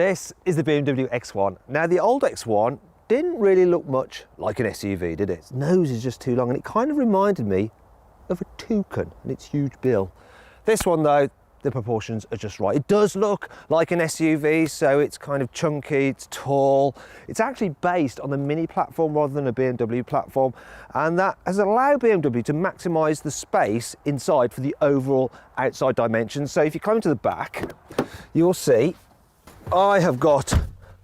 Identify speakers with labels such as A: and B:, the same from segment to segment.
A: This is the BMW X1. Now the old X1 didn't really look much like an SUV, did it? Its nose is just too long and it kind of reminded me of a toucan and its huge bill. This one though, the proportions are just right. It does look like an SUV, so it's kind of chunky, it's tall. It's actually based on a Mini platform rather than a BMW platform, and that has allowed BMW to maximise the space inside for the overall outside dimensions. So if you come into the back, you'll see I have got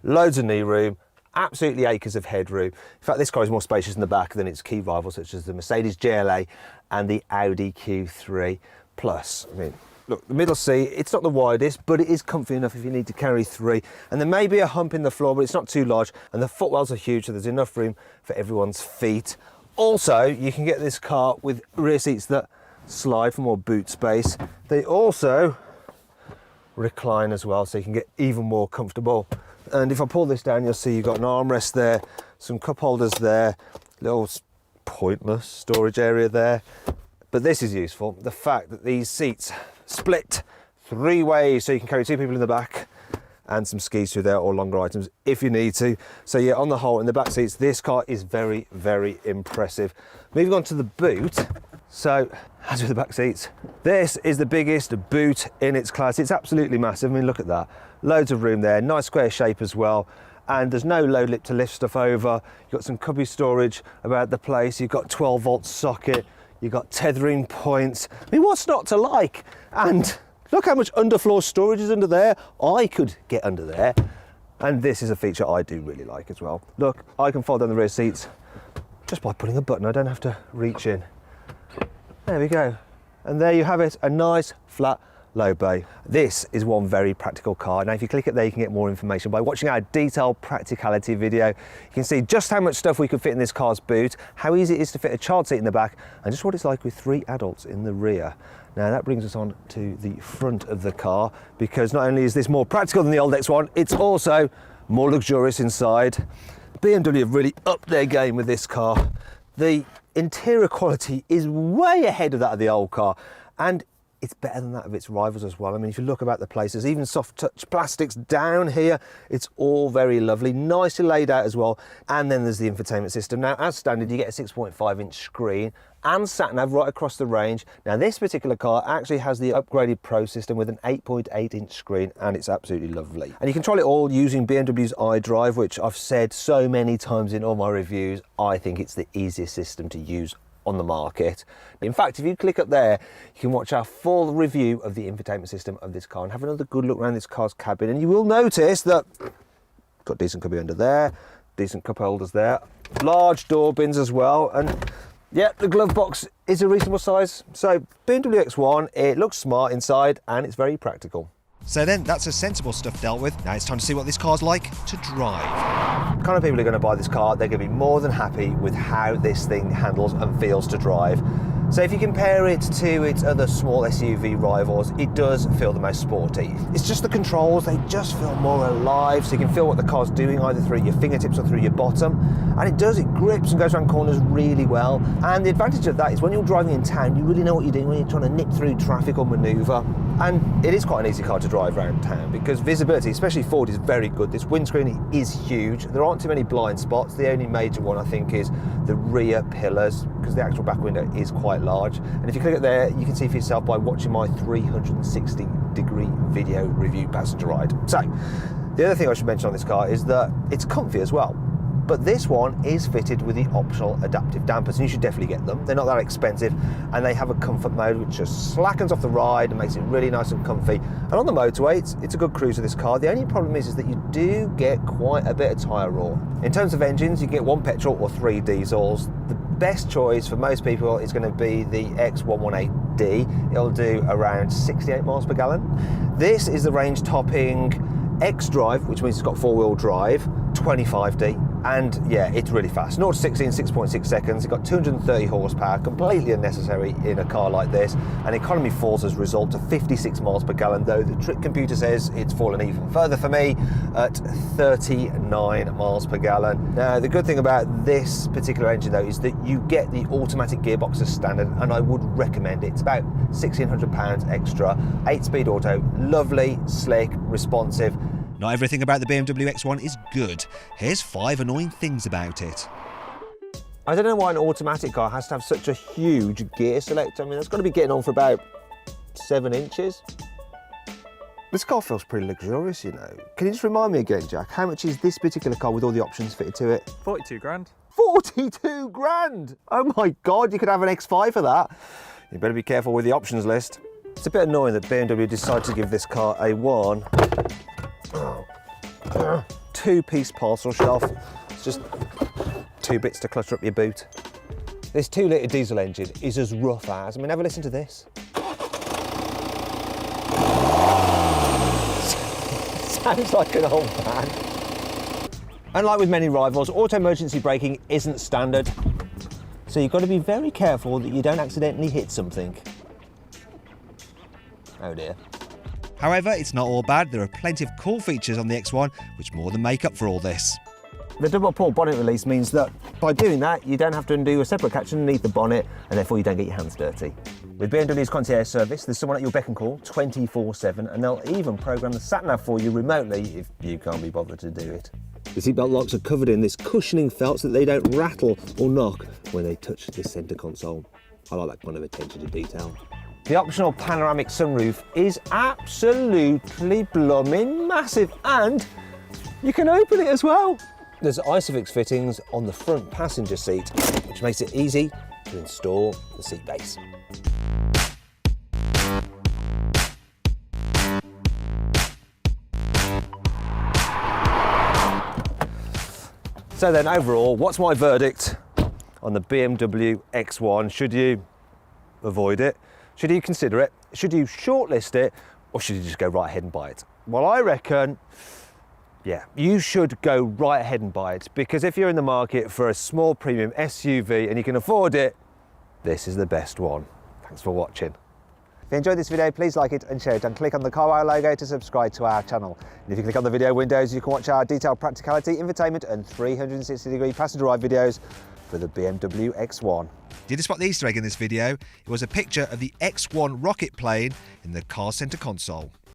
A: loads of knee room, absolutely acres of headroom. In fact, this car is more spacious in the back than its key rivals, such as the Mercedes GLA and the Audi Q3 Plus. I mean, look, the middle seat, it's not the widest, but it is comfy enough if you need to carry three. And there may be a hump in the floor, but it's not too large. And the footwells are huge, so there's enough room for everyone's feet. Also, you can get this car with rear seats that slide for more boot space. They also recline as well, so you can get even more comfortable. And if I pull this down, you'll see you've got an armrest there, some cup holders there, little pointless storage area there. But this is useful, the fact that these seats split 3 ways, so you can carry 2 people in the back and some skis through there or longer items if you need to. So yeah, on the whole, in the back seats, this car is very, very impressive. Moving on to the boot. So, as with the back seats, this is the biggest boot in its class. It's absolutely massive. I mean, look at that. Loads of room there, nice square shape as well. And there's no low lip to lift stuff over. You've got some cubby storage about the place. You've got 12-volt socket. You've got tethering points. I mean, what's not to like? And look how much underfloor storage is under there. I could get under there. And this is a feature I do really like as well. Look, I can fold down the rear seats just by putting a button. I don't have to reach in. There we go. And there you have it, a nice flat low bay. This is one very practical car. Now if you click it there, you can get more information by watching our detailed practicality video. You can see just how much stuff we could fit in this car's boot, how easy it is to fit a child seat in the back, and just what it's like with 3 adults in the rear. Now that brings us on to the front of the car, because not only is this more practical than the old X1, it's also more luxurious inside. BMW have really upped their game with this car. The interior quality is way ahead of that of the old car, and it's better than that of its rivals as well. I mean, if you look about the place, there's even soft touch plastics down here. It's all very lovely, nicely laid out as well. And then there's the infotainment system. Now, as standard, you get a 6.5-inch screen and sat-nav right across the range. Now, this particular car actually has the upgraded Pro system with an 8.8-inch screen, and it's absolutely lovely. And you control it all using BMW's iDrive, which I've said so many times in all my reviews. I think it's the easiest system to use on the market. In fact, if you click up there, you can watch our full review of the infotainment system of this car and have another good look around this car's cabin, and you will notice that got decent cubby under there, decent cup holders there, large door bins as well, and yeah, the glove box is a reasonable size. So BMW X1, it looks smart inside and it's very practical.
B: So then, that's the sensible stuff dealt with. Now it's time to see what this car's like to drive.
A: The kind of people who are going to buy this car, they're going to be more than happy with how this thing handles and feels to drive. So if you compare it to its other small SUV rivals, it does feel the most sporty. It's just the controls, they just feel more alive, so you can feel what the car's doing either through your fingertips or through your bottom. And it grips and goes around corners really well. And the advantage of that is when you're driving in town, you really know what you're doing when you're trying to nip through traffic or manoeuvre. And it is quite an easy car to drive around town because visibility, especially forward, is very good. This windscreen is huge. There aren't too many blind spots. The only major one, I think, is the rear pillars, because the actual back window is quite large. And if you click it there, you can see for yourself by watching my 360-degree video review passenger ride. So, the other thing I should mention on this car is that it's comfy as well. But this one is fitted with the optional adaptive dampers, and you should definitely get them. They're not that expensive, and they have a comfort mode which just slackens off the ride and makes it really nice and comfy. And on the motorway, it's a good cruise with this car. The only problem is that you do get quite a bit of tyre roar. In terms of engines, you can get 1 petrol or 3 diesels. The best choice for most people is going to be the X118D. It'll do around 68 miles per gallon. This is the range-topping X-Drive, which means it's got 4-wheel drive, 25D. And yeah, it's really fast. 0 to 60 in 6.6 seconds. It's got 230 horsepower, completely unnecessary in a car like this. And economy falls as a result to 56 miles per gallon, though the trick computer says it's fallen even further for me at 39 miles per gallon. Now, the good thing about this particular engine, though, is that you get the automatic gearbox as standard, and I would recommend it. It's about £1,600 extra, 8-speed auto, lovely, slick, responsive.
B: Not everything about the BMW X1 is good. Here's 5 annoying things about it.
A: I don't know why an automatic car has to have such a huge gear selector. I mean, that's got to be getting on for about 7 inches. This car feels pretty luxurious, you know. Can you just remind me again, Jack, how much is this particular car with all the options fitted to it?
C: 42 grand.
A: 42 grand! Oh my God, you could have an X5 for that. You better be careful with the options list. It's a bit annoying that BMW decided to give this car a 2-piece parcel shelf. It's just 2 bits to clutter up your boot. This 2-litre diesel engine is as rough as, I mean, have a listen to this. Sounds like an old man. Unlike with many rivals, auto emergency braking isn't standard. So you've got to be very careful that you don't accidentally hit something. Oh dear.
B: However, it's not all bad. There are plenty of cool features on the X1 which more than make up for all this.
A: The double port bonnet release means that by doing that, you don't have to undo a separate catch underneath the bonnet, and therefore you don't get your hands dirty. With BMW's concierge service, there's someone at your beck and call 24/7, and they'll even program the sat-nav for you remotely if you can't be bothered to do it. The seatbelt locks are covered in this cushioning felt so that they don't rattle or knock when they touch the centre console. I like that kind of attention to detail. The optional panoramic sunroof is absolutely blooming massive, and you can open it as well. There's Isofix fittings on the front passenger seat, which makes it easy to install the seat base. So then overall, what's my verdict on the BMW X1? Should you avoid it? Should you consider it? Should you shortlist it? Or should you just go right ahead and buy it? Well, I reckon, yeah, you should go right ahead and buy it, because if you're in the market for a small premium SUV and you can afford it, this is the best one. Thanks for watching. If you enjoyed this video, please like it and share it, and click on the Carwow logo to subscribe to our channel. And if you click on the video windows, you can watch our detailed practicality, infotainment and 360-degree passenger ride videos for the BMW X1.
B: Did you spot the Easter egg in this video? It was a picture of the X1 rocket plane in the car centre console.